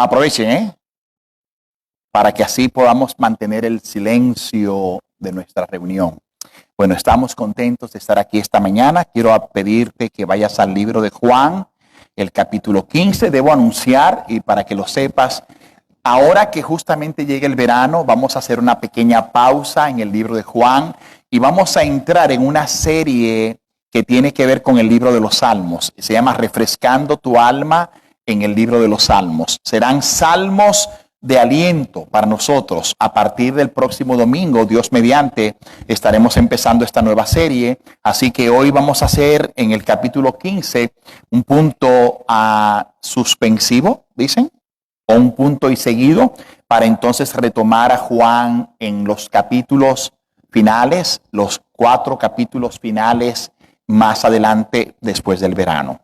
Aprovechen, para que así podamos mantener el silencio de nuestra reunión. Bueno, estamos contentos de estar aquí esta mañana. Quiero pedirte que vayas al libro de Juan, el capítulo 15. Debo anunciar, y para que lo sepas, ahora que justamente llega el verano, vamos a hacer una pequeña pausa en el libro de Juan y vamos a entrar en una serie que tiene que ver con el libro de los Salmos. Se llama Refrescando tu alma en el libro de los Salmos. Serán salmos de aliento para nosotros. A partir del próximo domingo, Dios mediante, estaremos empezando esta nueva serie. Así que hoy vamos a hacer en el capítulo 15 un punto suspensivo, dicen, o un punto y seguido, para entonces retomar a Juan en los capítulos finales, los 4 capítulos finales más adelante después del verano.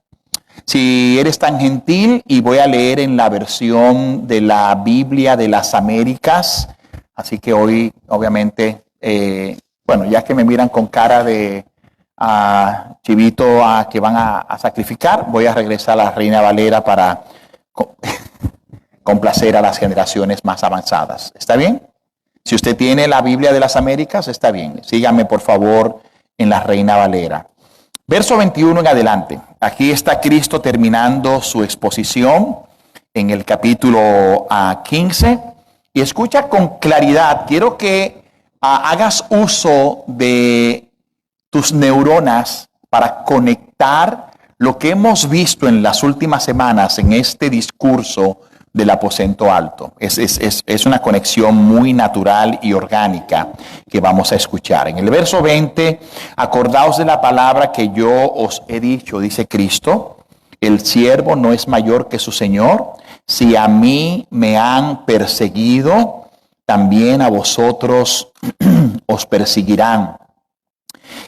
Si eres tan gentil, y voy a leer en la versión de la Biblia de las Américas, así que hoy, obviamente, ya que me miran con cara de chivito que van a sacrificar, voy a regresar a la Reina Valera para complacer a las generaciones más avanzadas. ¿Está bien? Si usted tiene la Biblia de las Américas, está bien. Sígame, por favor, en la Reina Valera. Verso 21 en adelante. Aquí está Cristo terminando su exposición en el capítulo 15. Y escucha con claridad. Quiero que hagas uso de tus neuronas para conectar lo que hemos visto en las últimas semanas en este discurso del aposento alto. Es una conexión muy natural y orgánica que vamos a escuchar. En el verso 20, acordaos de la palabra que yo os he dicho, dice Cristo, el siervo no es mayor que su Señor. Si a mí me han perseguido, también a vosotros os perseguirán.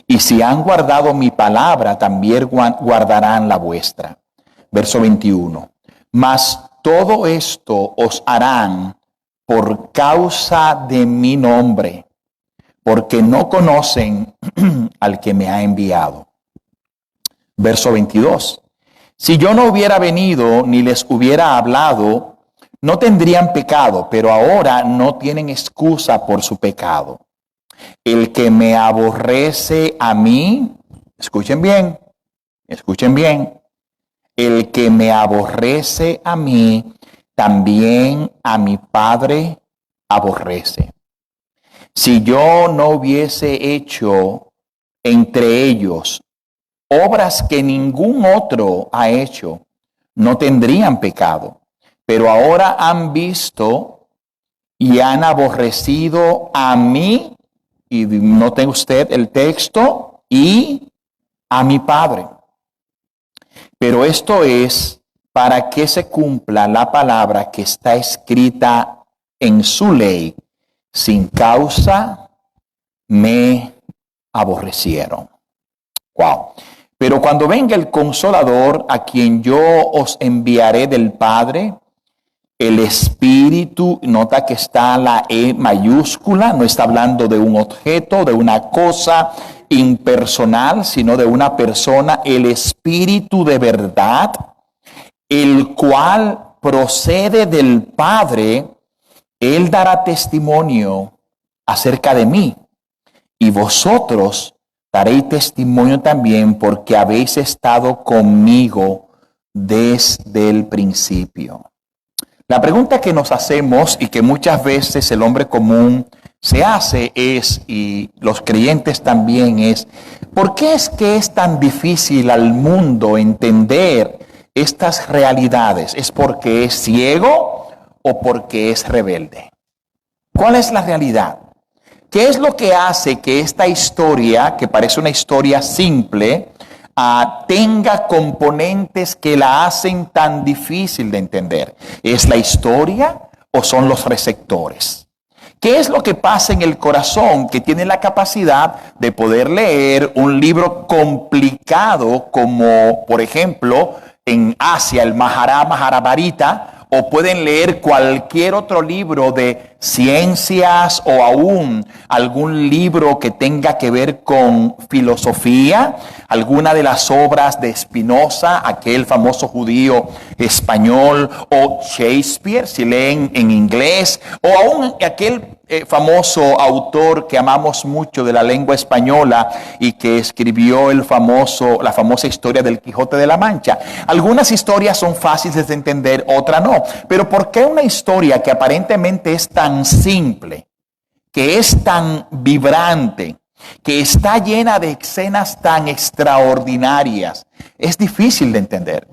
Y si han guardado mi palabra, también guardarán la vuestra. Verso 21. Mas todo esto os harán por causa de mi nombre, porque no conocen al que me ha enviado. Verso 22. Si yo no hubiera venido ni les hubiera hablado, no tendrían pecado, pero ahora no tienen excusa por su pecado. El que me aborrece a mí, escuchen bien, el que me aborrece a mí, también a mi Padre aborrece. Si yo no hubiese hecho entre ellos obras que ningún otro ha hecho, no tendrían pecado. Pero ahora han visto y han aborrecido a mí, y note usted el texto, y a mi Padre. Pero esto es para que se cumpla la palabra que está escrita en su ley. Sin causa me aborrecieron. Wow. Pero cuando venga el Consolador, a quien yo os enviaré del Padre, el Espíritu, nota que está la E mayúscula, no está hablando de un objeto, de una cosa impersonal, sino de una persona, el Espíritu de verdad, el cual procede del Padre, él dará testimonio acerca de mí. Y vosotros daréis testimonio también, porque habéis estado conmigo desde el principio. La pregunta que nos hacemos y que muchas veces el hombre común se hace es, y los creyentes también es, ¿por qué es que es tan difícil al mundo entender estas realidades? ¿Es porque es ciego o porque es rebelde? ¿Cuál es la realidad? ¿Qué es lo que hace que esta historia, que parece una historia simple, tenga componentes que la hacen tan difícil de entender? ¿Es la historia o son los receptores? ¿Qué es lo que pasa en el corazón que tiene la capacidad de poder leer un libro complicado como, por ejemplo, en Asia, el Mahabharata, o pueden leer cualquier otro libro de ciencias o aún algún libro que tenga que ver con filosofía, alguna de las obras de Spinoza, aquel famoso judío español, o Shakespeare, si leen en inglés, o aún aquel famoso autor que amamos mucho de la lengua española y que escribió la famosa historia del Quijote de la Mancha. Algunas historias son fáciles de entender, otras no. Pero ¿por qué una historia que aparentemente es tan simple, que es tan vibrante, que está llena de escenas tan extraordinarias, es difícil de entender?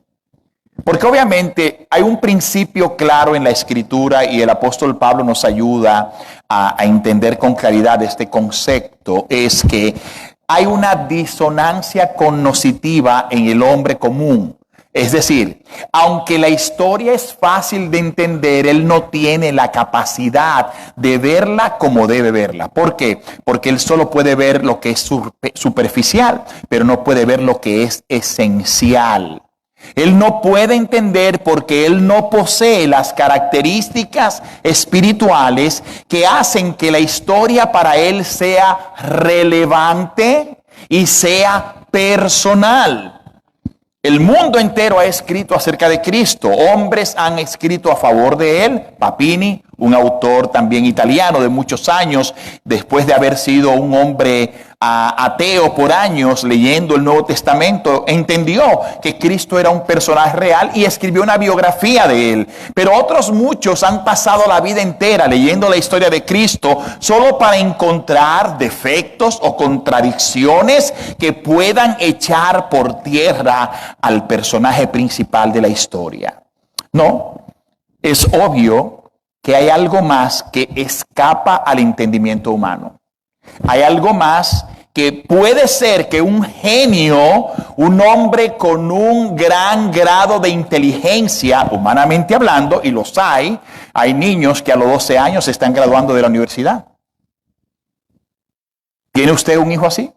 Porque obviamente hay un principio claro en la Escritura y el apóstol Pablo nos ayuda a entender con claridad este concepto, es que hay una disonancia cognitiva en el hombre común. Es decir, aunque la historia es fácil de entender, él no tiene la capacidad de verla como debe verla. ¿Por qué? Porque él solo puede ver lo que es superficial, pero no puede ver lo que es esencial. Él no puede entender porque él no posee las características espirituales que hacen que la historia para él sea relevante y sea personal. El mundo entero ha escrito acerca de Cristo. Hombres han escrito a favor de él. Papini, un autor también italiano de muchos años, después de haber sido un hombre ateo por años, leyendo el Nuevo Testamento, entendió que Cristo era un personaje real y escribió una biografía de él. Pero otros muchos han pasado la vida entera leyendo la historia de Cristo solo para encontrar defectos o contradicciones que puedan echar por tierra al personaje principal de la historia. No, es obvio que hay algo más que escapa al entendimiento humano. Hay algo más que puede ser que un genio, un hombre con un gran grado de inteligencia, humanamente hablando, y los hay niños que a los 12 años se están graduando de la universidad. ¿Tiene usted un hijo así?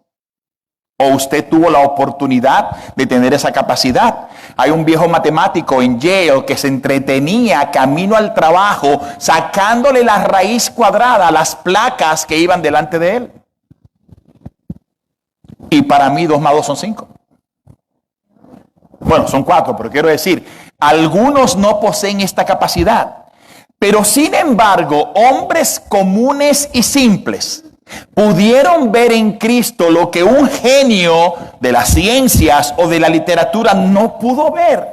¿O usted tuvo la oportunidad de tener esa capacidad? Hay un viejo matemático en Yale que se entretenía camino al trabajo sacándole la raíz cuadrada a las placas que iban delante de él. Y para mí 2 más 2 son 5. Bueno, son 4, pero quiero decir, algunos no poseen esta capacidad. Pero sin embargo, hombres comunes y simples pudieron ver en Cristo lo que un genio de las ciencias o de la literatura no pudo ver.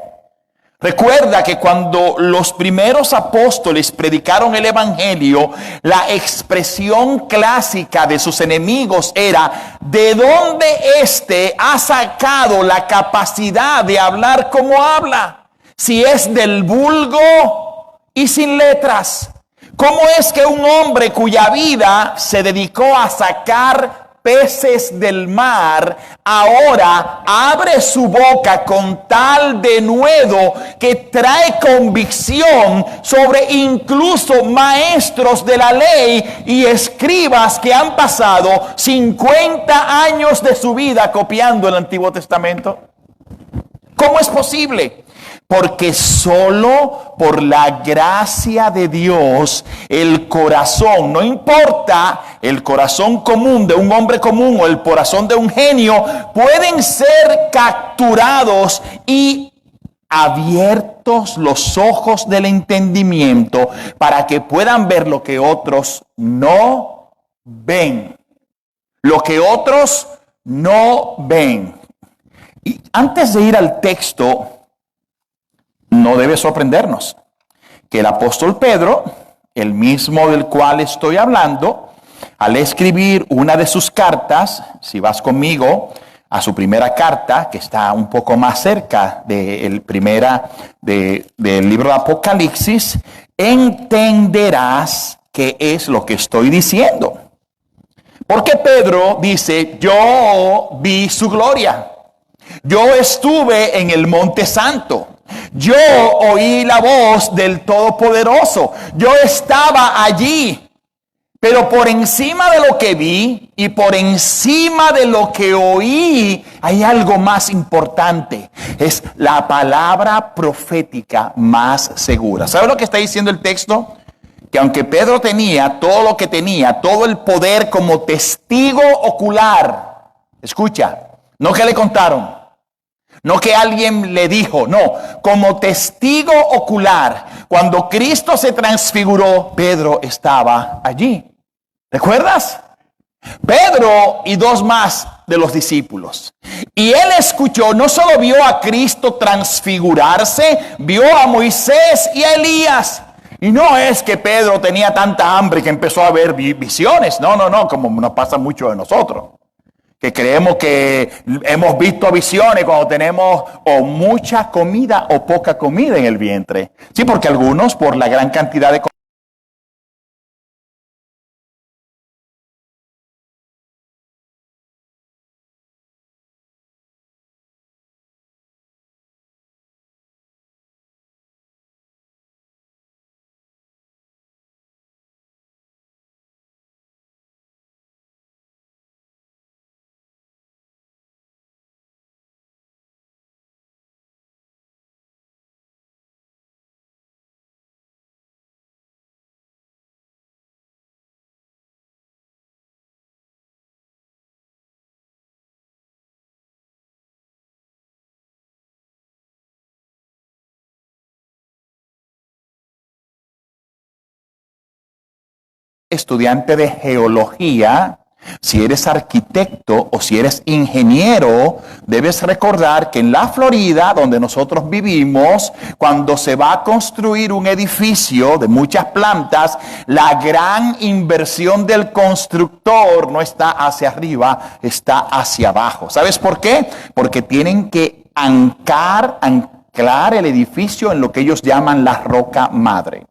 Recuerda que cuando los primeros apóstoles predicaron el evangelio, la expresión clásica de sus enemigos era: ¿de dónde éste ha sacado la capacidad de hablar como habla? Si es del vulgo y sin letras. ¿Cómo es que un hombre cuya vida se dedicó a sacar peces del mar ahora abre su boca con tal denuedo que trae convicción sobre incluso maestros de la ley y escribas que han pasado 50 años de su vida copiando el Antiguo Testamento? ¿Cómo es posible? Porque solo por la gracia de Dios, el corazón, no importa el corazón común de un hombre común o el corazón de un genio, pueden ser capturados y abiertos los ojos del entendimiento para que puedan ver lo que otros no ven. Lo que otros no ven. Y antes de ir al texto, no debe sorprendernos que el apóstol Pedro, el mismo del cual estoy hablando, al escribir una de sus cartas, si vas conmigo a su primera carta, que está un poco más cerca del libro de Apocalipsis, entenderás qué es lo que estoy diciendo. Porque Pedro dice: yo vi su gloria, yo estuve en el Monte Santo, yo oí la voz del Todopoderoso, yo estaba allí. Pero por encima de lo que vi y por encima de lo que oí, hay algo más importante. Es la palabra profética más segura. ¿Sabe lo que está diciendo el texto? que aunque Pedro tenía todo lo que tenía, todo el poder como testigo ocular, escucha, no que le contaron, no que alguien le dijo, no, como testigo ocular, cuando Cristo se transfiguró, Pedro estaba allí. ¿Recuerdas? Pedro y dos más de los discípulos. Y él escuchó, no solo vio a Cristo transfigurarse, vio a Moisés y a Elías. Y no es que Pedro tenía tanta hambre que empezó a ver visiones. No, como nos pasa mucho de nosotros. Que creemos que hemos visto visiones cuando tenemos o mucha comida o poca comida en el vientre. Sí, porque algunos por la gran cantidad de estudiante de geología, si eres arquitecto o si eres ingeniero, debes recordar que en la Florida, donde nosotros vivimos, cuando se va a construir un edificio de muchas plantas, la gran inversión del constructor no está hacia arriba, está hacia abajo. ¿Sabes por qué? Porque tienen que anclar el edificio en lo que ellos llaman la roca madre.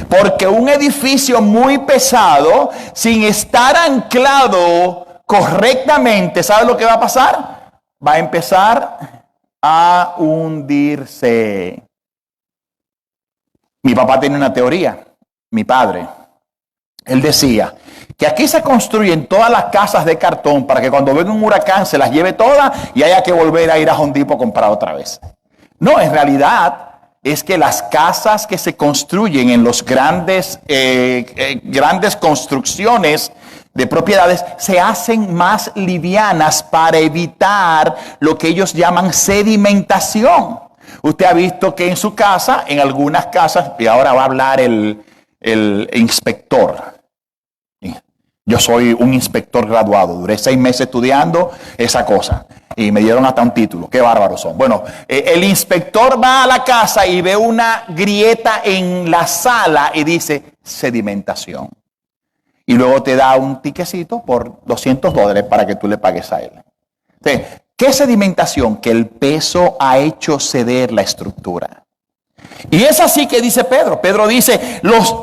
Porque un edificio muy pesado, sin estar anclado correctamente, ¿sabe lo que va a pasar? Va a empezar a hundirse. Mi papá tiene una teoría, mi padre. Él decía que aquí se construyen todas las casas de cartón para que cuando venga un huracán se las lleve todas y haya que volver a ir a Home Depot a comprar otra vez. No, en realidad es que las casas que se construyen en los grandes construcciones de propiedades se hacen más livianas para evitar lo que ellos llaman sedimentación. Usted ha visto que en su casa, en algunas casas, y ahora va a hablar el inspector. Yo soy un inspector graduado, duré 6 meses estudiando esa cosa y me dieron hasta un título, qué bárbaros son. Bueno, el inspector va a la casa y ve una grieta en la sala y dice sedimentación. Y luego te da un tiquecito por $200 para que tú le pagues a él. Entonces, ¿qué sedimentación? Que el peso ha hecho ceder la estructura. Y es así que dice Pedro. Pedro dice, los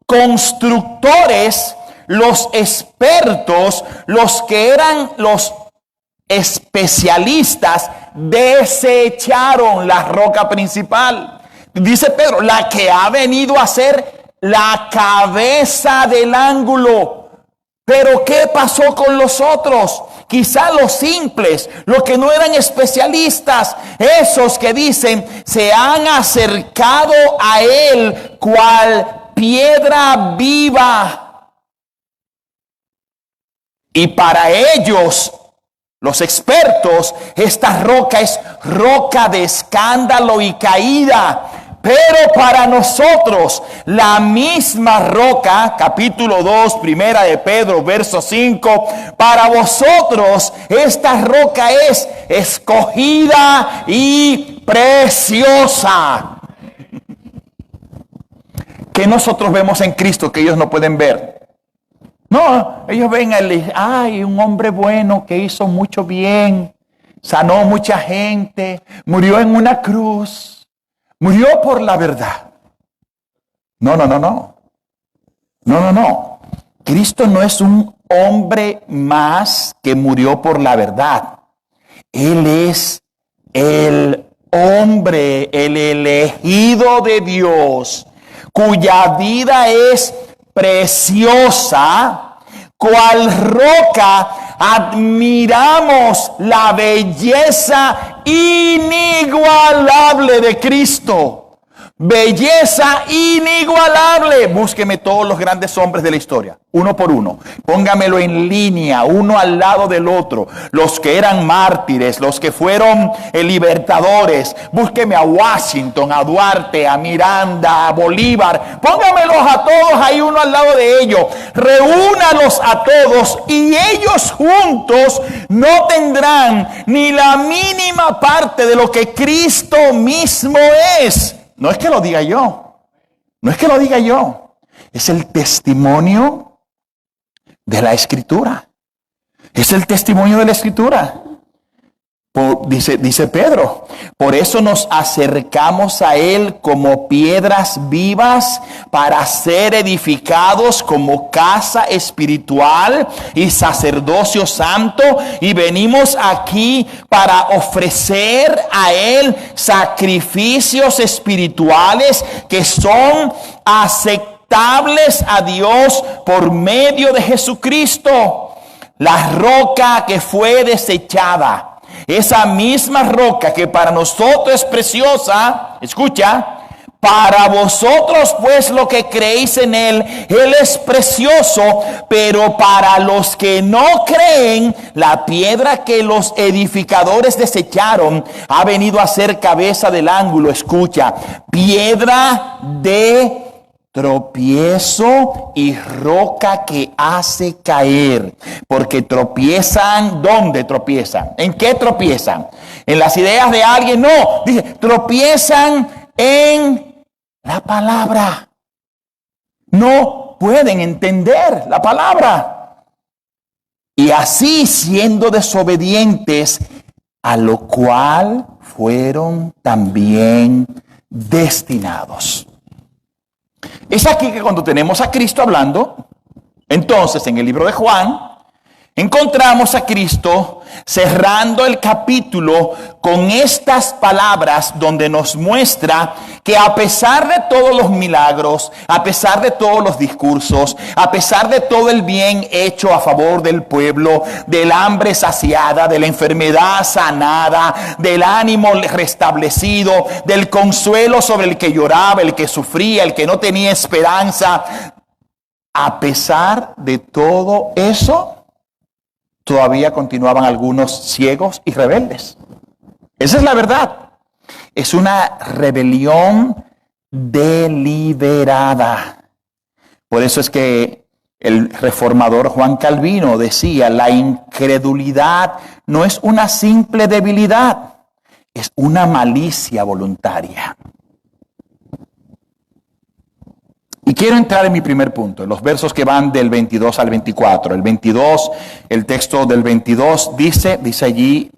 constructores, los expertos, los que eran los especialistas, desecharon la roca principal. Dice Pedro, la que ha venido a ser la cabeza del ángulo. Pero ¿qué pasó con los otros? Quizá los simples, los que no eran especialistas, esos que dicen se han acercado a él cual piedra viva. Y para ellos, los expertos, esta roca es roca de escándalo y caída. Pero para nosotros, la misma roca, capítulo 2, primera de Pedro, verso 5, para vosotros esta roca es escogida y preciosa. ¿Qué nosotros vemos en Cristo que ellos no pueden ver? No, ellos ven un hombre bueno que hizo mucho bien, sanó mucha gente, murió en una cruz, murió por la verdad. No. Cristo no es un hombre más que murió por la verdad. Él es el hombre, el elegido de Dios, cuya vida es preciosa, cual roca admiramos la belleza inigualable de Cristo. belleza inigualable. Búsqueme todos los grandes hombres de la historia, uno por uno. Póngamelo en línea, uno al lado del otro. Los que eran mártires, los que fueron libertadores. Búsqueme a Washington, a Duarte, a Miranda, a Bolívar. Póngamelos a todos ahí uno al lado de ellos. Reúnalos a todos y ellos juntos no tendrán ni la mínima parte de lo que Cristo mismo es. No es que lo diga yo, no es que lo diga yo, es el testimonio de la Escritura, es el testimonio de la Escritura. Dice Pedro, por eso nos acercamos a Él como piedras vivas para ser edificados como casa espiritual y sacerdocio santo, y venimos aquí para ofrecer a Él sacrificios espirituales que son aceptables a Dios por medio de Jesucristo, la roca que fue desechada. Esa misma roca que para nosotros es preciosa, escucha, para vosotros pues lo que creéis en Él es precioso, pero para los que no creen, la piedra que los edificadores desecharon ha venido a ser cabeza del ángulo, escucha, piedra de tropiezo y roca que hace caer, porque tropiezan. ¿Dónde tropiezan? ¿En qué tropiezan? ¿En las ideas de alguien? No, dice, tropiezan en la palabra. No pueden entender la palabra. Y así, siendo desobedientes, a lo cual fueron también destinados. Es aquí que cuando tenemos a Cristo hablando, entonces en el libro de Juan, encontramos a Cristo cerrando el capítulo con estas palabras donde nos muestra que a pesar de todos los milagros, a pesar de todos los discursos, a pesar de todo el bien hecho a favor del pueblo, del hambre saciada, de la enfermedad sanada, del ánimo restablecido, del consuelo sobre el que lloraba, el que sufría, el que no tenía esperanza, a pesar de todo eso, todavía continuaban algunos ciegos y rebeldes. Esa es la verdad. Es una rebelión deliberada. Por eso es que el reformador Juan Calvino decía, la incredulidad no es una simple debilidad, es una malicia voluntaria. Y quiero entrar en mi primer punto, los versos que van del 22 al 24. El 22, el texto del 22 dice allí,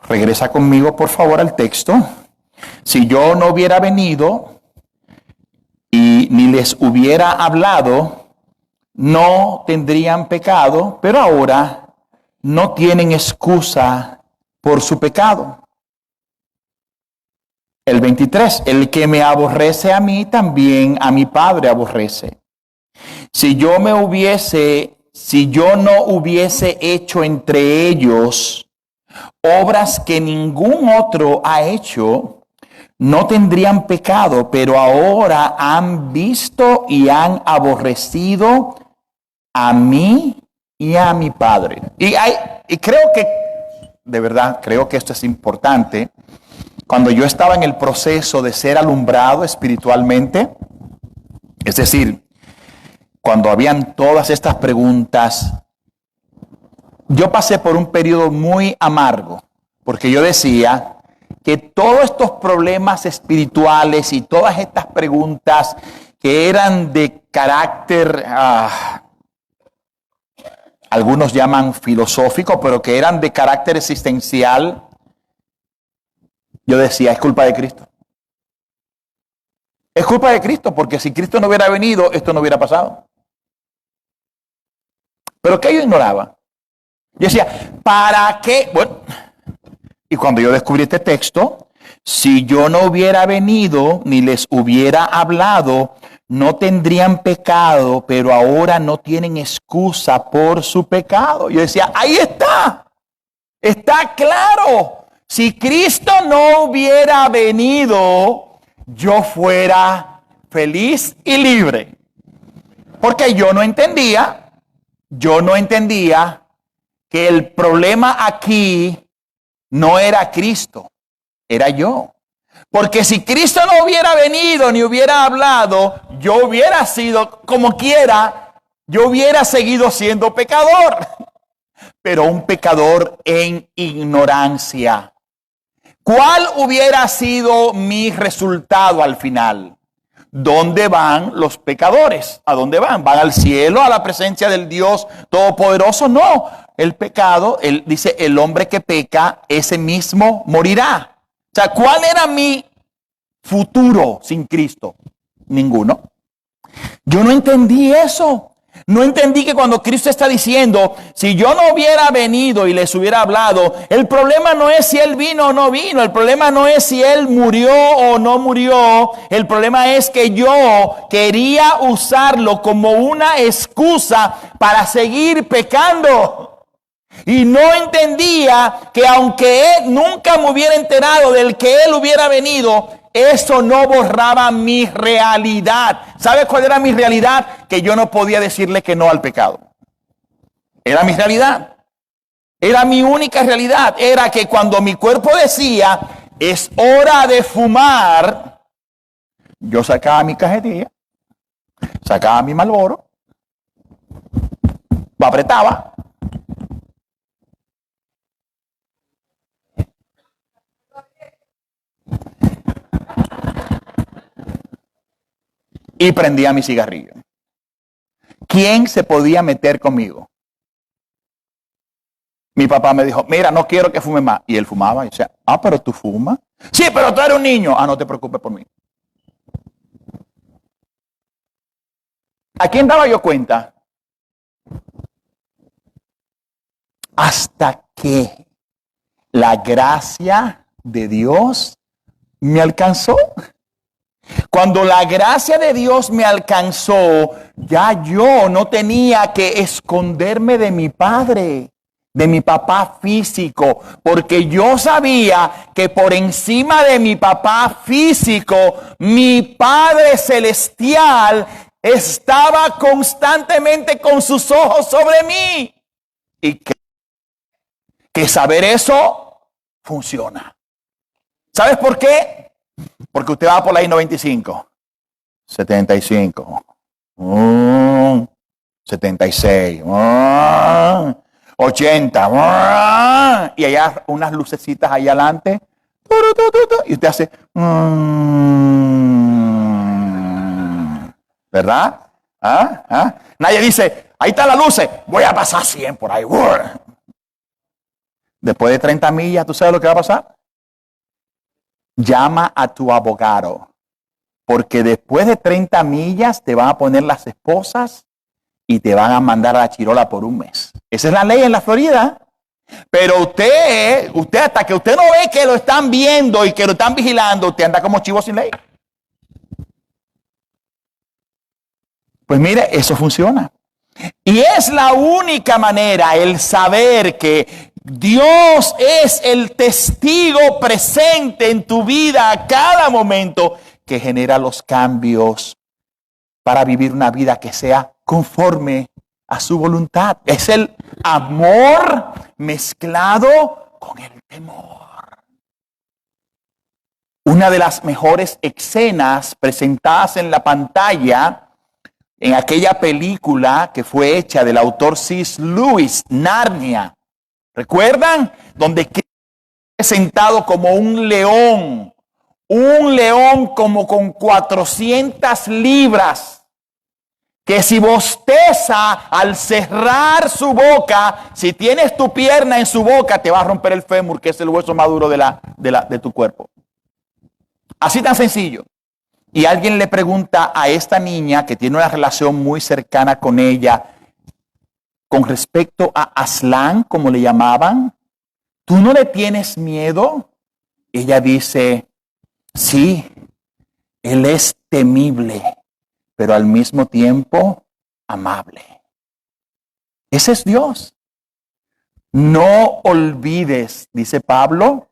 regresa conmigo por favor al texto. Si yo no hubiera venido y ni les hubiera hablado, no tendrían pecado, pero ahora no tienen excusa por su pecado. El 23, el que me aborrece a mí, también a mi Padre aborrece. Si yo no hubiese hecho entre ellos obras que ningún otro ha hecho, no tendrían pecado, pero ahora han visto y han aborrecido a mí y a mi Padre. Y creo que, de verdad, creo que esto es importante. Cuando yo estaba en el proceso de ser alumbrado espiritualmente, es decir, cuando habían todas estas preguntas, yo pasé por un periodo muy amargo, porque yo decía que todos estos problemas espirituales y todas estas preguntas que eran de carácter, algunos llaman filosófico, pero que eran de carácter existencial, yo decía, es culpa de Cristo. Es culpa de Cristo, porque si Cristo no hubiera venido, esto no hubiera pasado. Pero ¿qué yo ignoraba? Yo decía, ¿para qué? Bueno, y cuando yo descubrí este texto, si yo no hubiera venido ni les hubiera hablado, no tendrían pecado, pero ahora no tienen excusa por su pecado. Yo decía, ahí está claro. Si Cristo no hubiera venido, yo fuera feliz y libre. Porque yo no entendía que el problema aquí no era Cristo, era yo. Porque si Cristo no hubiera venido ni hubiera hablado, yo hubiera sido como quiera, yo hubiera seguido siendo pecador. Pero un pecador en ignorancia. ¿Cuál hubiera sido mi resultado al final? ¿Dónde van los pecadores? ¿A dónde van? ¿Van al cielo, a la presencia del Dios Todopoderoso? No. El pecado, él dice, el hombre que peca, ese mismo morirá. O sea, ¿cuál era mi futuro sin Cristo? Ninguno. Yo no entendí eso. No entendí que cuando Cristo está diciendo, si yo no hubiera venido y les hubiera hablado, el problema no es si Él vino o no vino, el problema no es si Él murió o no murió, el problema es que yo quería usarlo como una excusa para seguir pecando. Y no entendía que aunque Él nunca me hubiera enterado del que Él hubiera venido, eso no borraba mi realidad. ¿Sabes cuál era mi realidad? Que yo no podía decirle que no al pecado. Era mi realidad. Era mi única realidad. Era que cuando mi cuerpo decía, es hora de fumar, yo sacaba mi cajetilla, sacaba mi Marlboro, lo apretaba. Y prendía mi cigarrillo. ¿Quién se podía meter conmigo? Mi papá me dijo, mira, no quiero que fume más. Y él fumaba. Y decía, pero tú fumas. Sí, pero tú eres un niño. No te preocupes por mí. ¿A quién daba yo cuenta? Hasta que la gracia de Dios me alcanzó. Cuando la gracia de Dios me alcanzó, ya yo no tenía que esconderme de mi padre, de mi papá físico, porque yo sabía que por encima de mi papá físico, mi Padre celestial estaba constantemente con sus ojos sobre mí. Y que saber eso funciona. ¿Sabes por qué? Porque usted va por la I-95, 75, 76, 80, y allá unas lucecitas ahí adelante, y usted hace, ¿verdad? Nadie dice, ahí está la luz, voy a pasar 100 por ahí. Después de 30 millas, ¿tú sabes lo que va a pasar? Llama a tu abogado, porque después de 30 millas te van a poner las esposas y te van a mandar a la chirola por un mes. Esa es la ley en la Florida. Pero usted hasta que usted no ve que lo están viendo y que lo están vigilando, usted anda como chivo sin ley. Pues mire, eso funciona. Y es la única manera, el saber que Dios es el testigo presente en tu vida a cada momento que genera los cambios para vivir una vida que sea conforme a su voluntad. Es el amor mezclado con el temor. Una de las mejores escenas presentadas en la pantalla en aquella película que fue hecha del autor C.S. Lewis, Narnia. ¿Recuerdan? Donde es sentado como un león como con 400 libras, que si bosteza al cerrar su boca, si tienes tu pierna en su boca, te va a romper el fémur, que es el hueso más duro de tu cuerpo. Así tan sencillo. Y alguien le pregunta a esta niña que tiene una relación muy cercana con ella, con respecto a Aslan, como le llamaban, ¿tú no le tienes miedo? Ella dice, sí, él es temible, pero al mismo tiempo amable. Ese es Dios. No olvides, dice Pablo,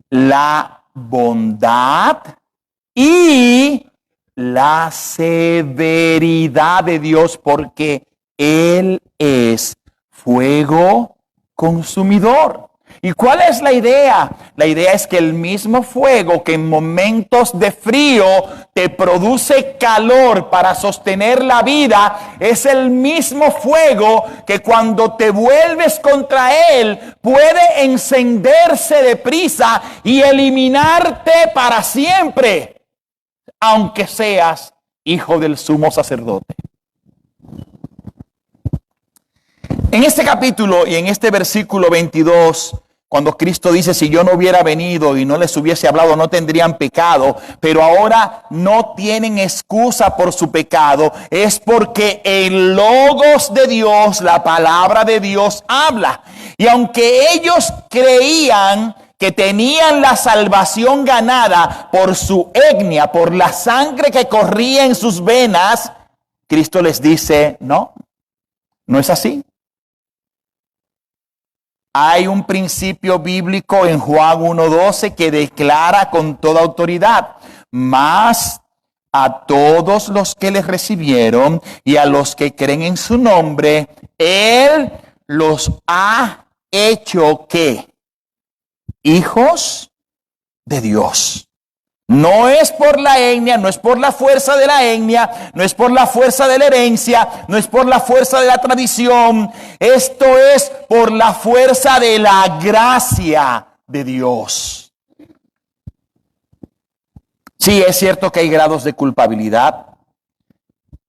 la bondad y la severidad de Dios, porque Él es fuego consumidor. ¿Y cuál es la idea? La idea es que el mismo fuego que en momentos de frío te produce calor para sostener la vida, es el mismo fuego que cuando te vuelves contra él puede encenderse deprisa y eliminarte para siempre, aunque seas hijo del sumo sacerdote. En este capítulo y en este versículo 22, cuando Cristo dice, si yo no hubiera venido y no les hubiese hablado, no tendrían pecado, pero ahora no tienen excusa por su pecado, es porque el Logos de Dios, la palabra de Dios, habla. Y aunque ellos creían que tenían la salvación ganada por su etnia, por la sangre que corría en sus venas, Cristo les dice, no, no es así. Hay un principio bíblico en Juan 1:12 que declara con toda autoridad, mas a todos los que les recibieron y a los que creen en su nombre, Él los ha hecho ¿qué? Hijos de Dios. No es por la etnia, no es por la fuerza de la etnia, no es por la fuerza de la herencia, no es por la fuerza de la tradición. Esto es por la fuerza de la gracia de Dios. Sí, es cierto que hay grados de culpabilidad.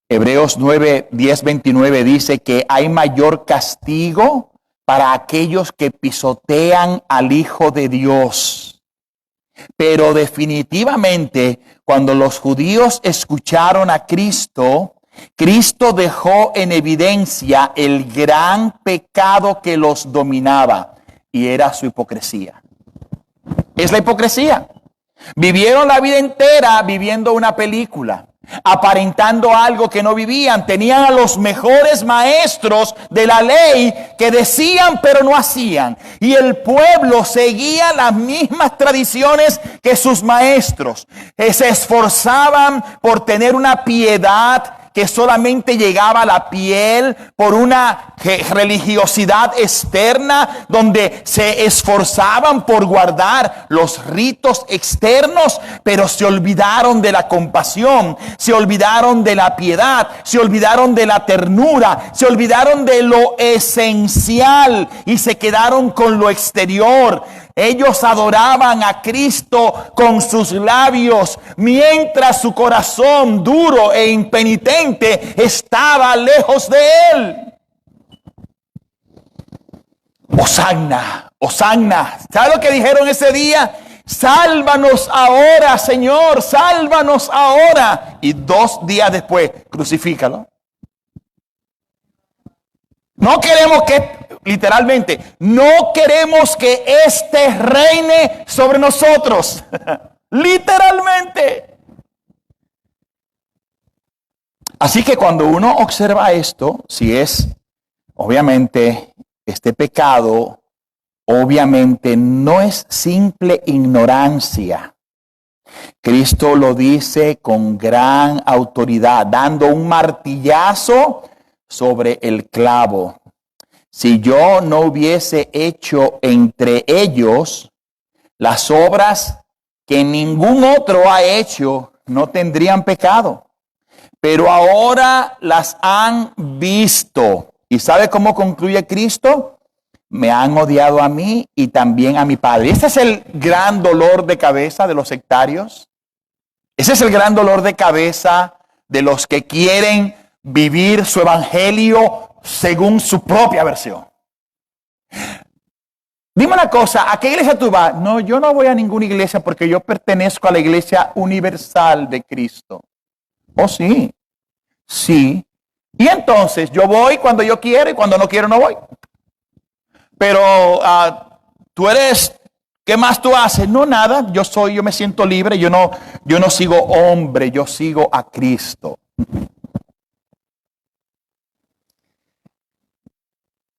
Hebreos 9, 10, 29 dice que hay mayor castigo para aquellos que pisotean al Hijo de Dios. Pero definitivamente, cuando los judíos escucharon a Cristo, Cristo dejó en evidencia el gran pecado que los dominaba, y era su hipocresía. Es la hipocresía. Vivieron la vida entera viviendo una película, aparentando algo que no vivían. Tenían a los mejores maestros de la ley que decían pero no hacían. Y el pueblo seguía las mismas tradiciones que sus maestros. Se esforzaban por tener una piedad que solamente llegaba a la piel, por una religiosidad externa donde se esforzaban por guardar los ritos externos, pero se olvidaron de la compasión, se olvidaron de la piedad, se olvidaron de la ternura, se olvidaron de lo esencial y se quedaron con lo exterior. Ellos adoraban a Cristo con sus labios, mientras su corazón duro e impenitente estaba lejos de él. Hosanna, Hosanna. ¿Sabe lo que dijeron ese día? Sálvanos ahora, Señor, sálvanos ahora. Y 2 días después, crucifícalo. No queremos que, literalmente, no queremos que este reine sobre nosotros. Literalmente. Así que cuando uno observa esto, si es, obviamente, este pecado, obviamente no es simple ignorancia. Cristo lo dice con gran autoridad, dando un martillazo sobre el clavo. Si yo no hubiese hecho entre ellos las obras que ningún otro ha hecho, no tendrían pecado. Pero ahora las han visto. ¿Y sabe cómo concluye Cristo? Me han odiado a mí y también a mi Padre. Este es el gran dolor de cabeza de los sectarios. Ese es el gran dolor de cabeza de los que quieren vivir su evangelio según su propia versión. Dime una cosa, ¿a qué iglesia tú vas? No, yo no voy a ninguna iglesia porque yo pertenezco a la iglesia universal de Cristo. Oh, sí. Sí. Y entonces yo voy cuando yo quiero y cuando no quiero no voy. Pero tú eres, ¿qué más tú haces? No, nada, yo me siento libre, yo no sigo hombre, yo sigo a Cristo.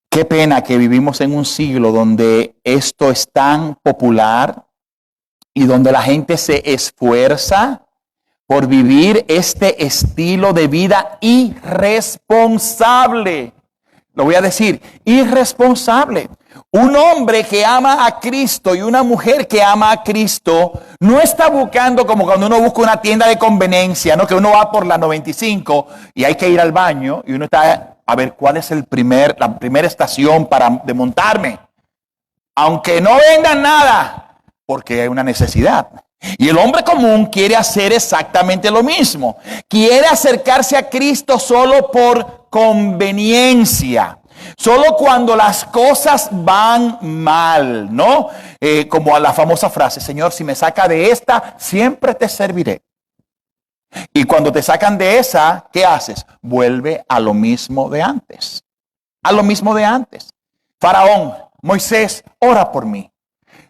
Qué pena que vivimos en un siglo donde esto es tan popular y donde la gente se esfuerza por vivir este estilo de vida irresponsable. Lo voy a decir, irresponsable. Un hombre que ama a Cristo y una mujer que ama a Cristo no está buscando como cuando uno busca una tienda de conveniencia, ¿no? Que uno va por la 95 y hay que ir al baño y uno está a ver cuál es la primera estación para desmontarme. Aunque no vendan nada, porque hay una necesidad. Y el hombre común quiere hacer exactamente lo mismo. Quiere acercarse a Cristo solo por conveniencia. Solo cuando las cosas van mal, ¿no? Como a la famosa frase, Señor, si me saca de esta, siempre te serviré. Y cuando te sacan de esa, ¿qué haces? Vuelve a lo mismo de antes. A lo mismo de antes. Faraón, Moisés, ora por mí.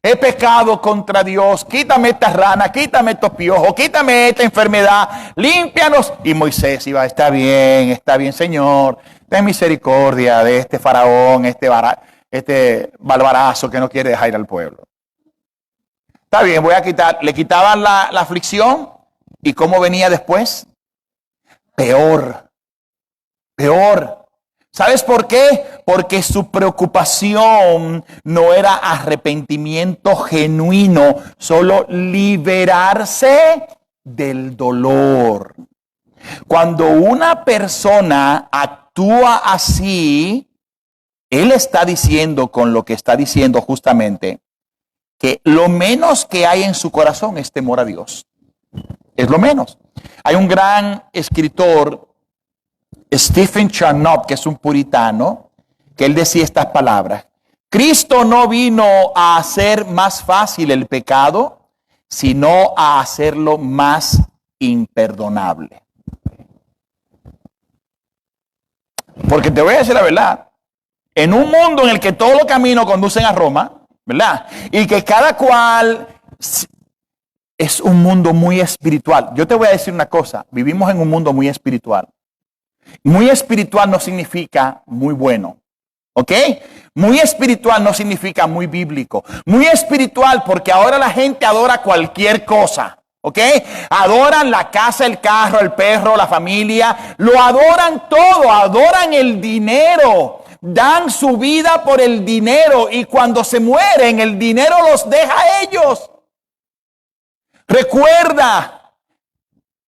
He pecado contra Dios. Quítame esta rana, quítame estos piojos, quítame esta enfermedad. Límpianos. Y Moisés iba, está bien, Señor. Ten misericordia de este faraón, este barbarazo que no quiere dejar ir al pueblo. Está bien, voy a quitar. Le quitaban la aflicción. ¿Y cómo venía después? Peor. ¿Sabes por qué? Porque su preocupación no era arrepentimiento genuino, solo liberarse del dolor. Cuando una persona actúa así, él está diciendo con lo que está diciendo justamente que lo menos que hay en su corazón es temor a Dios. Es lo menos. Hay un gran escritor, Stephen Charnock, que es un puritano, que él decía estas palabras: Cristo no vino a hacer más fácil el pecado, sino a hacerlo más imperdonable. Porque te voy a decir la verdad, en un mundo en el que todos los caminos conducen a Roma, ¿verdad? Y que cada cual es un mundo muy espiritual. Yo te voy a decir una cosa, vivimos en un mundo muy espiritual. Muy espiritual no significa muy bueno, ¿ok? Muy espiritual no significa muy bíblico. Muy espiritual porque ahora la gente adora cualquier cosa, ¿ok? Adoran la casa, el carro, el perro, la familia. Lo adoran todo, adoran el dinero. Dan su vida por el dinero y cuando se mueren el dinero los deja a ellos. Recuerda,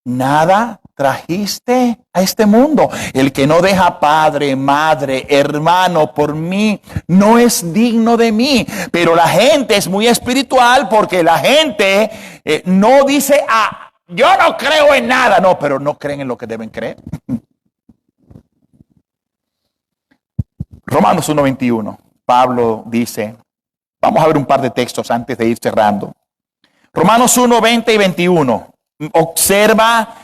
nada trajiste a este mundo. El que no deja padre, madre, hermano por mí, no es digno de mí. Pero la gente es muy espiritual porque la gente no dice, yo no creo en nada. No, pero no creen en lo que deben creer. Romanos 1:21, Pablo dice, vamos a ver un par de textos antes de ir cerrando. Romanos 1:20 y 21. Observa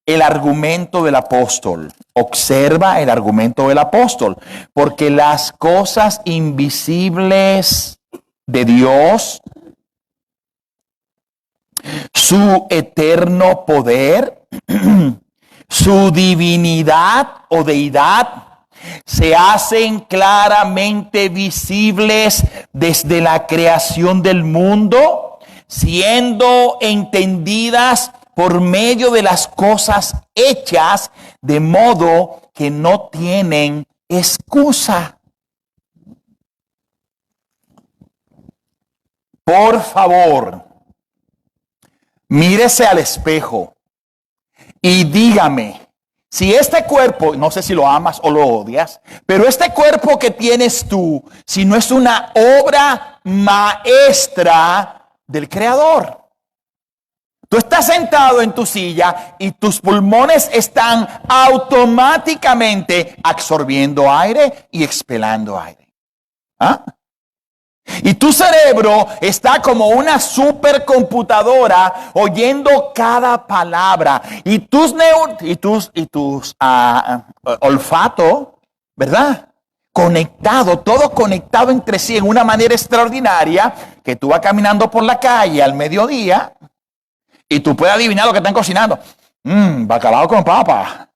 el argumento del apóstol. Observa el argumento del apóstol. Porque las cosas invisibles de Dios, su eterno poder, su divinidad o deidad, se hacen claramente visibles desde la creación del mundo, siendo entendidas por medio de las cosas hechas, de modo que no tienen excusa. Por favor, mírese al espejo y dígame, si este cuerpo, no sé si lo amas o lo odias, pero este cuerpo que tienes tú, si no es una obra maestra del Creador. Tú estás sentado en tu silla y tus pulmones están automáticamente absorbiendo aire y expelando aire. ¿Ah? Y tu cerebro está como una supercomputadora oyendo cada palabra. Y tus olfato, ¿verdad? Conectado, todo conectado entre sí en una manera extraordinaria, que tú vas caminando por la calle al mediodía y tú puedes adivinar lo que están cocinando. Bacalao con papa.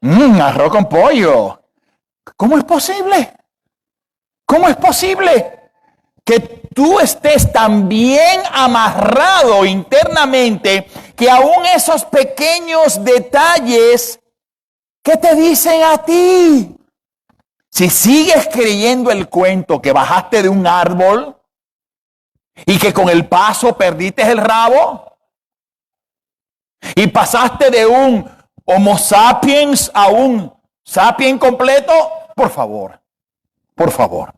Arroz con pollo. ¿Cómo es posible? ¿Cómo es posible que tú estés tan bien amarrado internamente que aún esos pequeños detalles, ¿qué te dicen a ti? Si sigues creyendo el cuento que bajaste de un árbol y que con el paso perdiste el rabo y pasaste de un Homo sapiens a un sapien completo, por favor, por favor.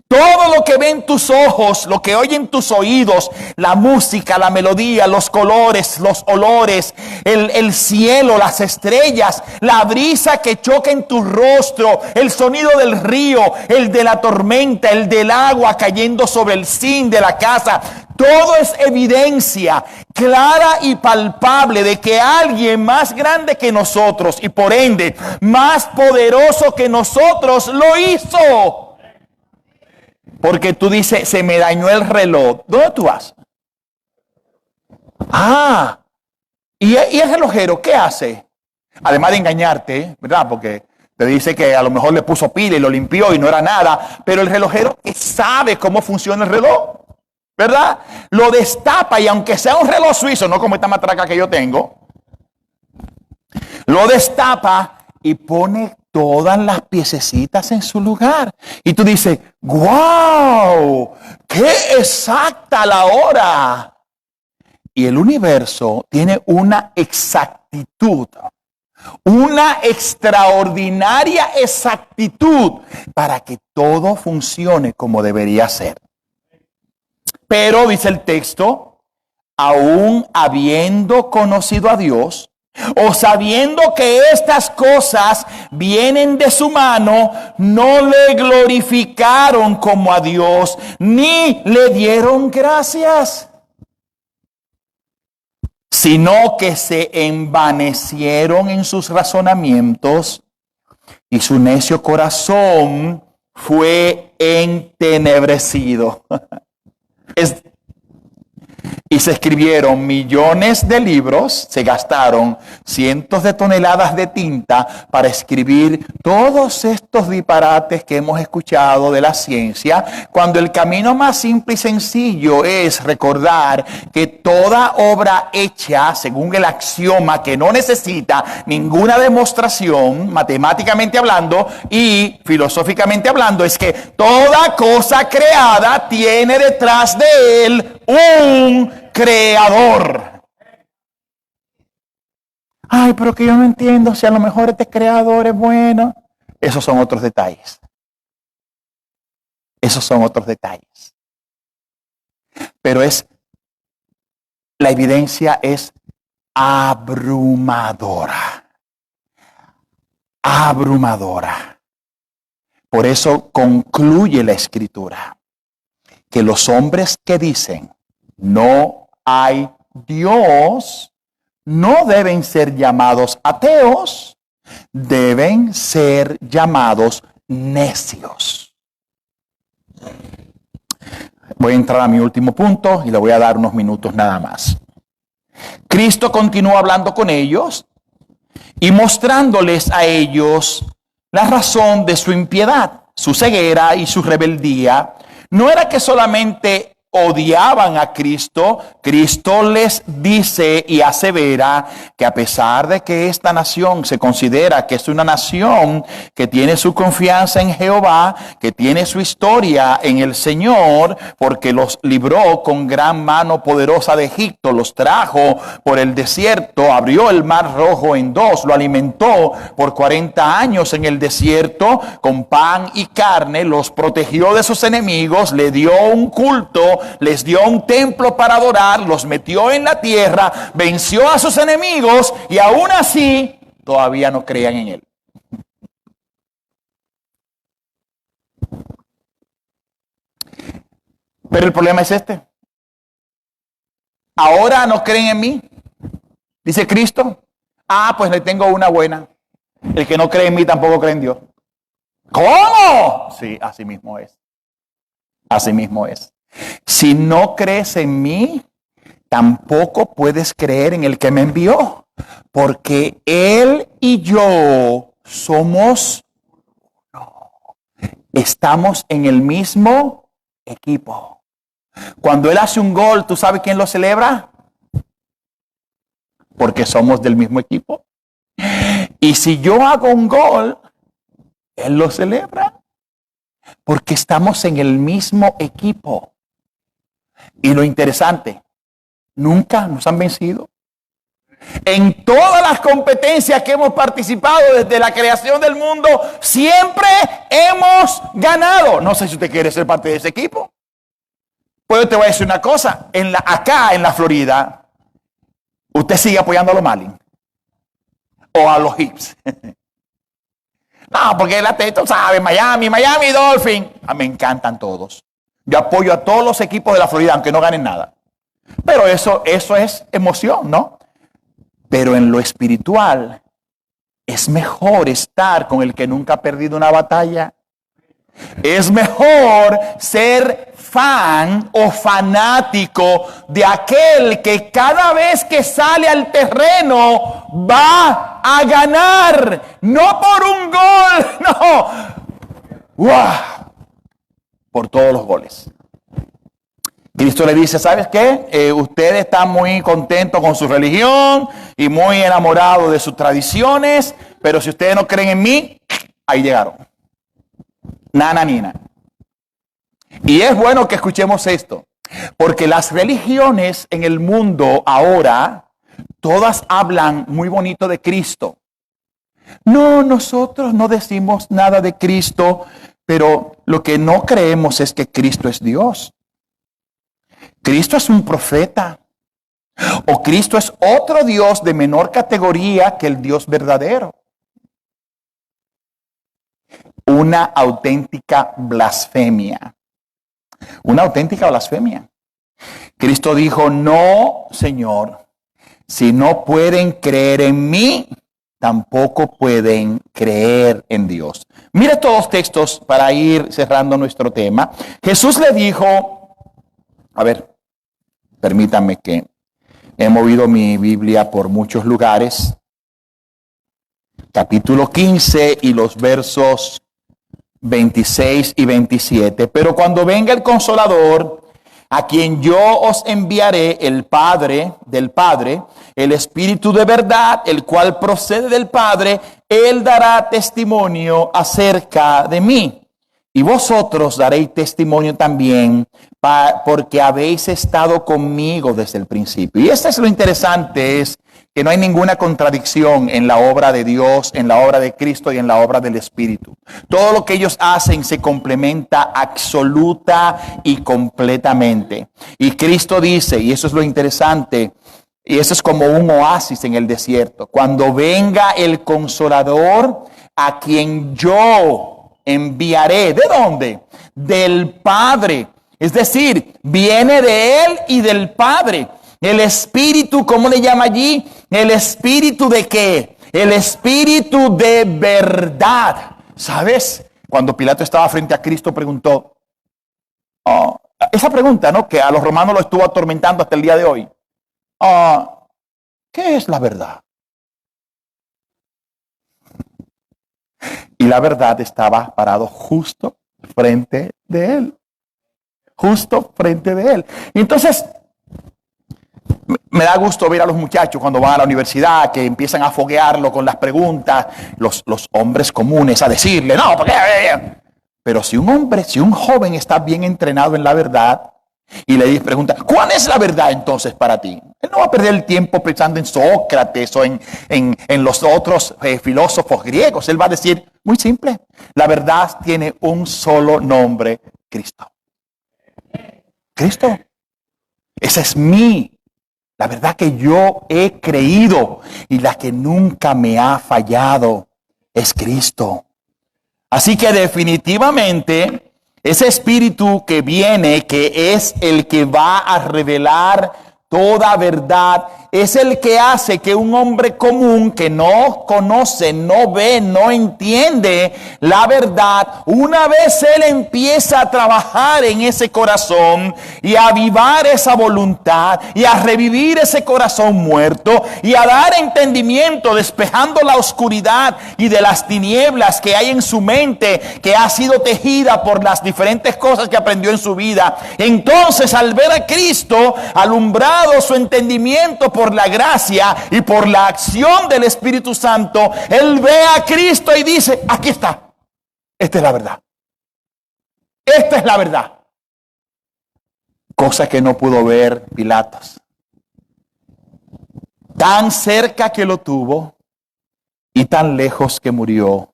Todo lo que ven tus ojos, lo que oyen tus oídos, la música, la melodía, los colores, los olores, el cielo, las estrellas, la brisa que choca en tu rostro, el sonido del río, el de la tormenta, el del agua cayendo sobre el zinc de la casa. Todo es evidencia clara y palpable de que alguien más grande que nosotros y por ende más poderoso que nosotros lo hizo. Porque tú dices, se me dañó el reloj. ¿Dónde tú vas? ¿Y el relojero qué hace? Además de engañarte, ¿verdad? Porque te dice que a lo mejor le puso pila y lo limpió y no era nada. Pero el relojero sabe cómo funciona el reloj, ¿verdad? Lo destapa y aunque sea un reloj suizo, no como esta matraca que yo tengo, lo destapa y pone todas las piececitas en su lugar. Y tú dices, ¡wow! ¡Qué exacta la hora! Y el universo tiene una exactitud, una extraordinaria exactitud para que todo funcione como debería ser. Pero, dice el texto, aún habiendo conocido a Dios, o sabiendo que estas cosas vienen de su mano, no le glorificaron como a Dios, ni le dieron gracias, sino que se envanecieron en sus razonamientos y su necio corazón fue entenebrecido. Y se escribieron millones de libros, se gastaron cientos de toneladas de tinta para escribir todos estos disparates que hemos escuchado de la ciencia, cuando el camino más simple y sencillo es recordar que toda obra hecha según el axioma que no necesita ninguna demostración, matemáticamente hablando y filosóficamente hablando, es que toda cosa creada tiene detrás de él un creador. Ay, pero que yo no entiendo si a lo mejor este creador es bueno. Esos son otros detalles. Esos son otros detalles. Pero la evidencia es abrumadora. Abrumadora. Por eso concluye la Escritura que los hombres que dicen no hay Dios no deben ser llamados ateos, deben ser llamados necios. Voy a entrar a mi último punto y le voy a dar unos minutos nada más. Cristo continúa hablando con ellos y mostrándoles a ellos la razón de su impiedad, su ceguera y su rebeldía. No era que solamente odiaban a Cristo. Cristo les dice y asevera que a pesar de que esta nación se considera que es una nación que tiene su confianza en Jehová, que tiene su historia en el Señor, porque los libró con gran mano poderosa de Egipto, los trajo por el desierto, abrió el mar rojo en dos, lo alimentó por 40 años en el desierto con pan y carne, los protegió de sus enemigos, le dio un culto, les dio un templo para adorar, los metió en la tierra, venció a sus enemigos y aún así todavía no creían en él. Pero el problema es este. Ahora no creen en mí, dice Cristo. Pues le tengo una buena. El que no cree en mí tampoco cree en Dios. ¿Cómo? Sí, así mismo es. Así mismo es. Si no crees en mí, tampoco puedes creer en el que me envió, porque él y yo somos uno. Estamos en el mismo equipo. Cuando él hace un gol, ¿tú sabes quién lo celebra? porque somos del mismo equipo. Y si yo hago un gol, él lo celebra, porque estamos en el mismo equipo. Y lo interesante, nunca nos han vencido. En todas las competencias que hemos participado desde la creación del mundo, siempre hemos ganado. No sé si usted quiere ser parte de ese equipo. Pues yo te voy a decir una cosa. Acá en la Florida, usted sigue apoyando a los Marlins o a los Hips. No, porque la tú sabes, Miami Dolphins. Me encantan todos. Yo apoyo a todos los equipos de la Florida, aunque no ganen nada. Pero eso es emoción, ¿no? Pero en lo espiritual, es mejor estar con el que nunca ha perdido una batalla. Es mejor ser fan o fanático de aquel que cada vez que sale al terreno va a ganar. No por un gol, no. ¡Wow! Por todos los goles. Cristo le dice, ¿sabes qué? Usted está muy contento con su religión y muy enamorado de sus tradiciones, pero si ustedes no creen en mí, ahí llegaron. Nana, nina. Y es bueno que escuchemos esto, porque las religiones en el mundo ahora, todas hablan muy bonito de Cristo. No, nosotros no decimos nada de Cristo, pero lo que no creemos es que Cristo es Dios. Cristo es un profeta. O Cristo es otro Dios de menor categoría que el Dios verdadero. Una auténtica blasfemia. Una auténtica blasfemia. Cristo dijo, no, Señor, si no pueden creer en mí, tampoco pueden creer en Dios. Mire estos dos textos para ir cerrando nuestro tema. Jesús le dijo, a ver, permítanme que he movido mi Biblia por muchos lugares. Capítulo 15 y los versos 26 y 27. Pero cuando venga el Consolador, a quien yo os enviaré, el Padre del Padre, el Espíritu de verdad, el cual procede del Padre, Él dará testimonio acerca de mí. Y vosotros daréis testimonio también, porque habéis estado conmigo desde el principio. Y esto es lo interesante, es que no hay ninguna contradicción en la obra de Dios, en la obra de Cristo y en la obra del Espíritu. Todo lo que ellos hacen se complementa absoluta y completamente. Y Cristo dice, y eso es lo interesante, y eso es como un oasis en el desierto, cuando venga el Consolador, a quien yo enviaré. ¿De dónde? Del Padre. Es decir, viene de Él y del Padre. El Espíritu, ¿cómo le llama allí? ¿El Espíritu de qué? El Espíritu de verdad. ¿Sabes? Cuando Pilato estaba frente a Cristo, preguntó, esa pregunta, ¿no? Que a los romanos lo estuvo atormentando hasta el día de hoy. ¿Qué es la verdad? Y la verdad estaba parado justo frente de él. Justo frente de él. Entonces, me da gusto ver a los muchachos cuando van a la universidad que empiezan a foguearlo con las preguntas, los hombres comunes a decirle, no, porque... Pero si un joven está bien entrenado en la verdad y le pregunta, ¿cuál es la verdad entonces para ti? Él no va a perder el tiempo pensando en Sócrates o en los otros filósofos griegos. Él va a decir, muy simple, la verdad tiene un solo nombre, Cristo. Cristo. Esa es la verdad que yo he creído y la que nunca me ha fallado es Cristo. Así que definitivamente ese Espíritu que viene, que es el que va a revelar toda verdad, es el que hace que un hombre común que no conoce, no ve, no entiende la verdad, una vez él empieza a trabajar en ese corazón y a avivar esa voluntad y a revivir ese corazón muerto y a dar entendimiento, despejando la oscuridad y de las tinieblas que hay en su mente, que ha sido tejida por las diferentes cosas que aprendió en su vida. Entonces, al ver a Cristo alumbrado su entendimiento por por la gracia y por la acción del Espíritu Santo, él ve a Cristo y dice, aquí está, esta es la verdad. Esta es la verdad. Cosa que no pudo ver Pilatos. Tan cerca que lo tuvo y tan lejos que murió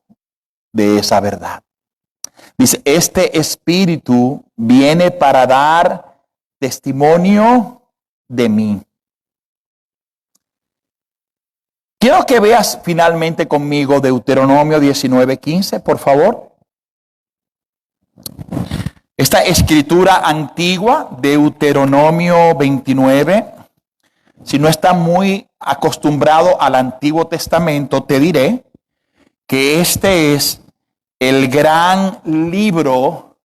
de esa verdad. Dice, este Espíritu viene para dar testimonio de mí. Quiero que veas finalmente conmigo Deuteronomio 19:15, por favor. Esta escritura antigua, Deuteronomio 29. Si no estás muy acostumbrado al Antiguo Testamento, te diré que este es el gran libro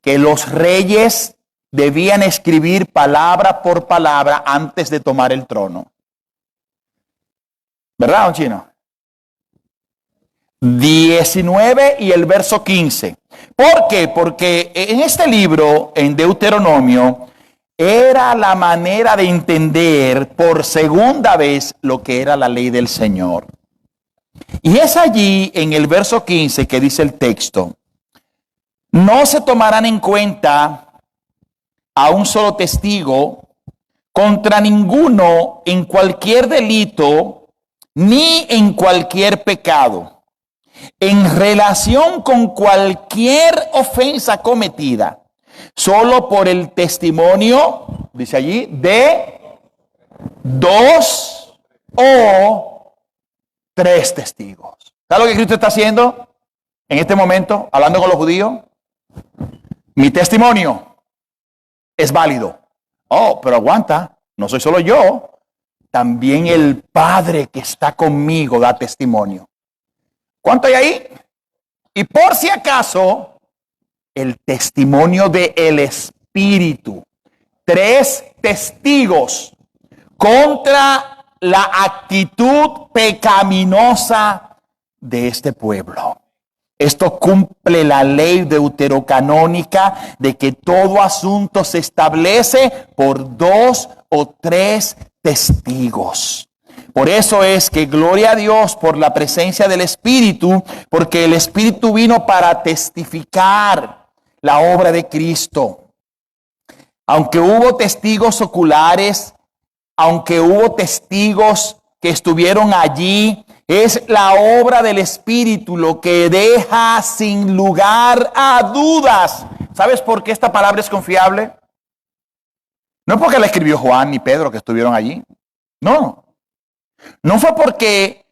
que los reyes debían escribir palabra por palabra antes de tomar el trono. ¿Verdad, don Chino? 19 y el verso 15. ¿Por qué? Porque en este libro, en Deuteronomio, era la manera de entender por segunda vez lo que era la ley del Señor. Y es allí en el verso 15 que dice el texto: no se tomarán en cuenta a un solo testigo contra ninguno en cualquier delito ni en cualquier pecado, en relación con cualquier ofensa cometida, solo por el testimonio, dice allí, de 2 o 3 testigos. ¿Sabes lo que Cristo está haciendo en este momento, hablando con los judíos? Mi testimonio es válido. Oh, pero aguanta, no soy solo yo, también el Padre que está conmigo da testimonio. ¿Cuánto hay ahí? Y por si acaso, el testimonio del Espíritu. 3 testigos contra la actitud pecaminosa de este pueblo. Esto cumple la ley deuterocanónica de que todo asunto se establece por 2 o 3 testigos. Por eso es que gloria a Dios por la presencia del Espíritu, porque el Espíritu vino para testificar la obra de Cristo. Aunque hubo testigos oculares, aunque hubo testigos que estuvieron allí, es la obra del Espíritu lo que deja sin lugar a dudas. ¿Sabes por qué esta palabra es confiable? No es porque la escribió Juan ni Pedro que estuvieron allí. No. No fue porque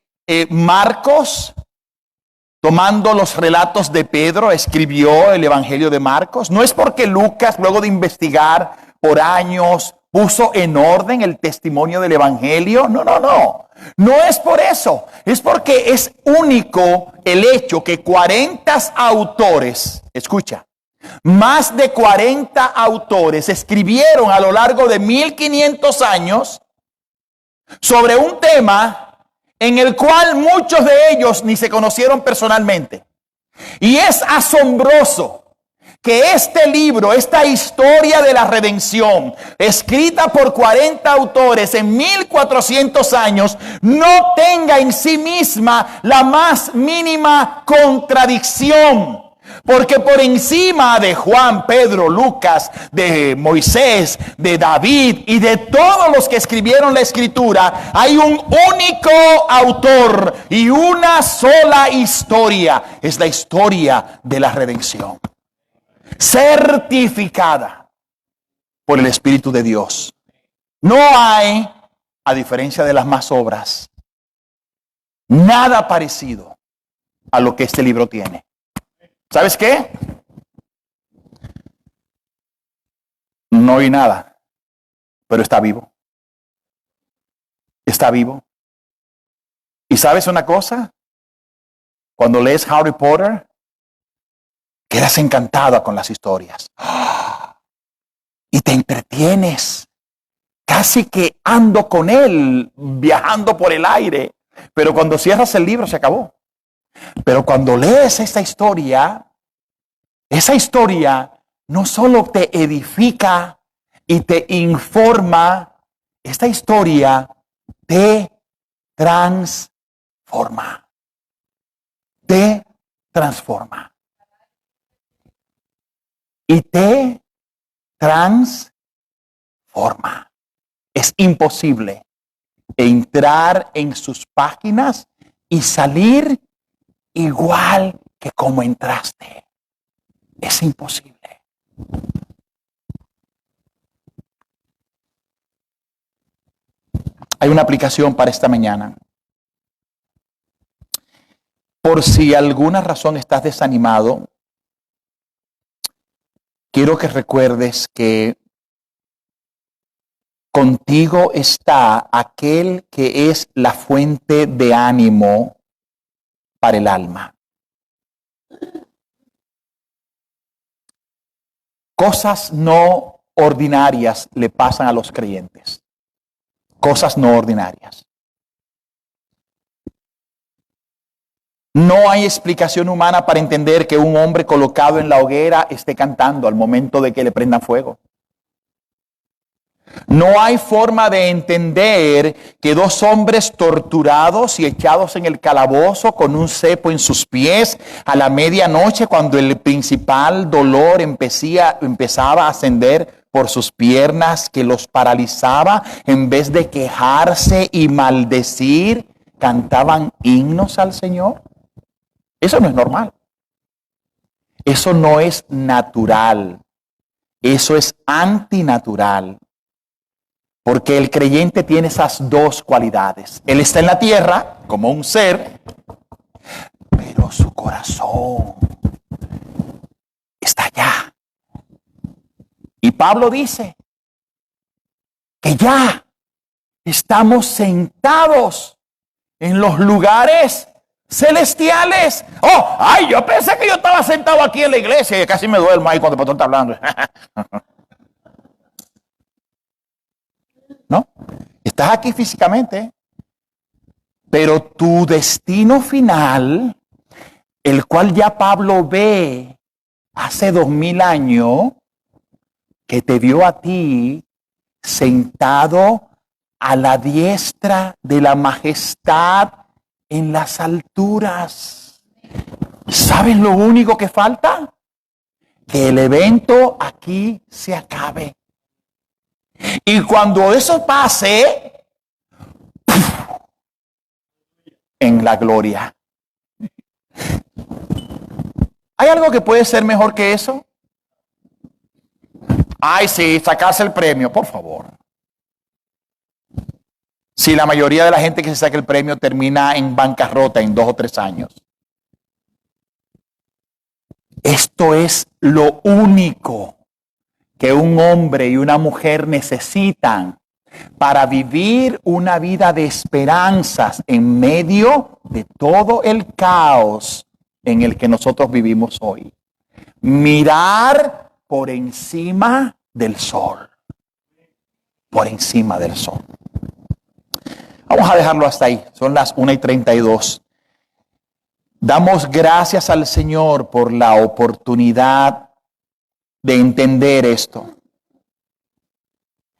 Marcos, tomando los relatos de Pedro, escribió el Evangelio de Marcos. No es porque Lucas, luego de investigar por años, puso en orden el testimonio del Evangelio. No. No es por eso. Es porque es único el hecho que 40 autores, escucha, más de 40 autores escribieron a lo largo de 1500 años sobre un tema en el cual muchos de ellos ni se conocieron personalmente. Y es asombroso que este libro, esta historia de la redención, escrita por 40 autores en 1400 años, no tenga en sí misma la más mínima contradicción. Porque por encima de Juan, Pedro, Lucas, de Moisés, de David y de todos los que escribieron la Escritura, hay un único autor y una sola historia. Es la historia de la redención, certificada por el Espíritu de Dios. No hay, a diferencia de las más obras, nada parecido a lo que este libro tiene. ¿Sabes qué? No oí nada, pero está vivo. Está vivo. ¿Y sabes una cosa? Cuando lees Harry Potter, quedas encantada con las historias. Y te entretienes. Casi que ando con él, viajando por el aire. Pero cuando cierras el libro, se acabó. Pero cuando lees esa historia no solo te edifica y te informa, esta historia te transforma. Te transforma. Y te transforma. Es imposible entrar en sus páginas y salir igual que como entraste. Es imposible. Hay una aplicación para esta mañana. Por si alguna razón estás desanimado, quiero que recuerdes que contigo está aquel que es la fuente de ánimo para el alma. Cosas no ordinarias le pasan a los creyentes. Cosas no ordinarias. No hay explicación humana para entender que un hombre colocado en la hoguera esté cantando al momento de que le prendan fuego. No hay forma de entender que dos hombres torturados y echados en el calabozo con un cepo en sus pies a la medianoche, cuando el principal dolor empezaba a ascender por sus piernas, que los paralizaba, en vez de quejarse y maldecir, cantaban himnos al Señor. Eso no es normal. Eso no es natural. Eso es antinatural. Porque el creyente tiene esas dos cualidades. Él está en la tierra como un ser, pero su corazón está allá. Y Pablo dice que ya estamos sentados en los lugares celestiales. Oh, ay, yo pensé que yo estaba sentado aquí en la iglesia y casi me duermo ahí cuando el pastor está hablando. ¿No? Estás aquí físicamente, pero tu destino final, el cual ya Pablo ve hace 2000 años, que te vio a ti sentado a la diestra de la majestad en las alturas. ¿Sabes lo único que falta? Que el evento aquí se acabe. Y cuando eso pase, en la gloria. ¿Hay algo que puede ser mejor que eso? Ay, sí, sacarse el premio, por favor. Si la mayoría de la gente que se saca el premio termina en bancarrota en 2 o 3 años. Esto es lo único que un hombre y una mujer necesitan para vivir una vida de esperanzas en medio de todo el caos en el que nosotros vivimos hoy. Mirar por encima del sol. Por encima del sol. Vamos a dejarlo hasta ahí. Son las 1:32. Damos gracias al Señor por la oportunidad de entender esto.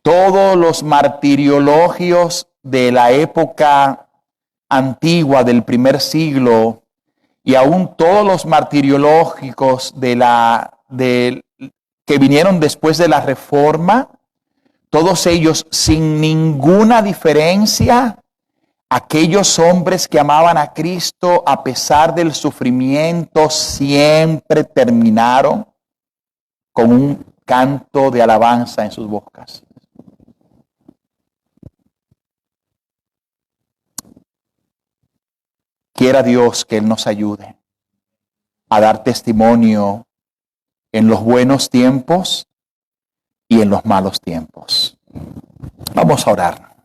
Todos los martiriologios de la época antigua del primer siglo y aún todos los martiriológicos que vinieron después de la Reforma, todos ellos sin ninguna diferencia, aquellos hombres que amaban a Cristo a pesar del sufrimiento siempre terminaron con un canto de alabanza en sus bocas. Quiera Dios que Él nos ayude a dar testimonio en los buenos tiempos y en los malos tiempos. Vamos a orar.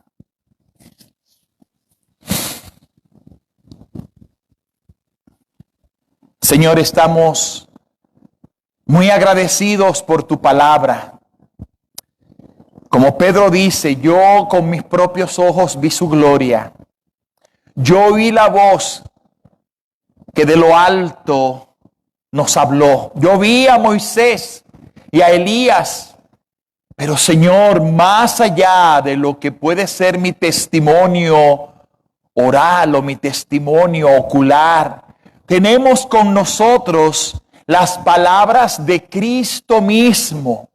Señor, estamos muy agradecidos por tu palabra. Como Pedro dice, yo con mis propios ojos vi su gloria. Yo oí la voz que de lo alto nos habló. Yo vi a Moisés y a Elías Pero Señor, más allá de lo que puede ser mi testimonio oral o mi testimonio ocular, tenemos con nosotros las palabras de Cristo mismo,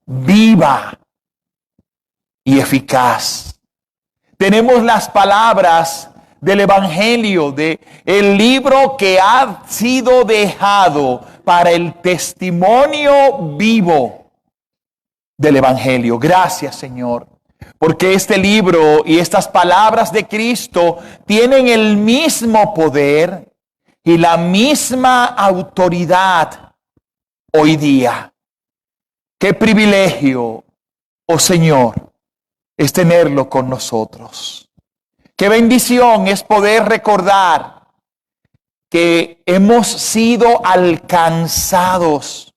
viva y eficaz. Tenemos las palabras del Evangelio, de el libro que ha sido dejado para el testimonio vivo del Evangelio. Gracias, Señor, porque este libro y estas palabras de Cristo tienen el mismo poder y la misma autoridad hoy día. Qué privilegio, oh Señor, es tenerlo con nosotros. Qué bendición es poder recordar que hemos sido alcanzados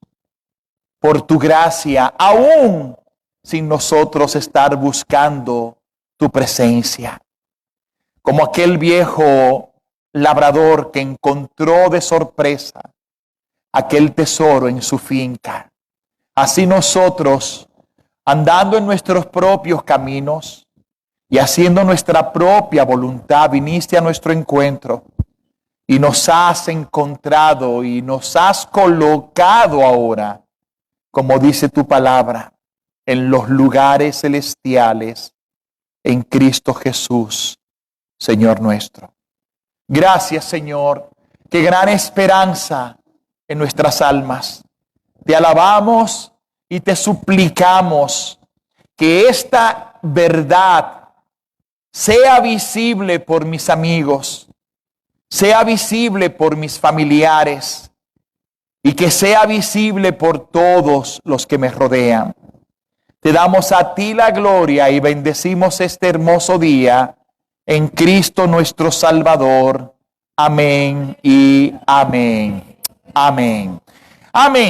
por tu gracia, aún sin nosotros estar buscando tu presencia. Como aquel viejo labrador que encontró de sorpresa aquel tesoro en su finca. Así nosotros, andando en nuestros propios caminos y haciendo nuestra propia voluntad, viniste a nuestro encuentro y nos has encontrado y nos has colocado ahora, como dice tu palabra, en los lugares celestiales, en Cristo Jesús, Señor nuestro. Gracias, Señor, qué gran esperanza en nuestras almas. Te alabamos y te suplicamos que esta verdad sea visible por mis amigos, sea visible por mis familiares y que sea visible por todos los que me rodean. Te damos a ti la gloria y bendecimos este hermoso día en Cristo nuestro Salvador. Amén y amén. Amén. Amén.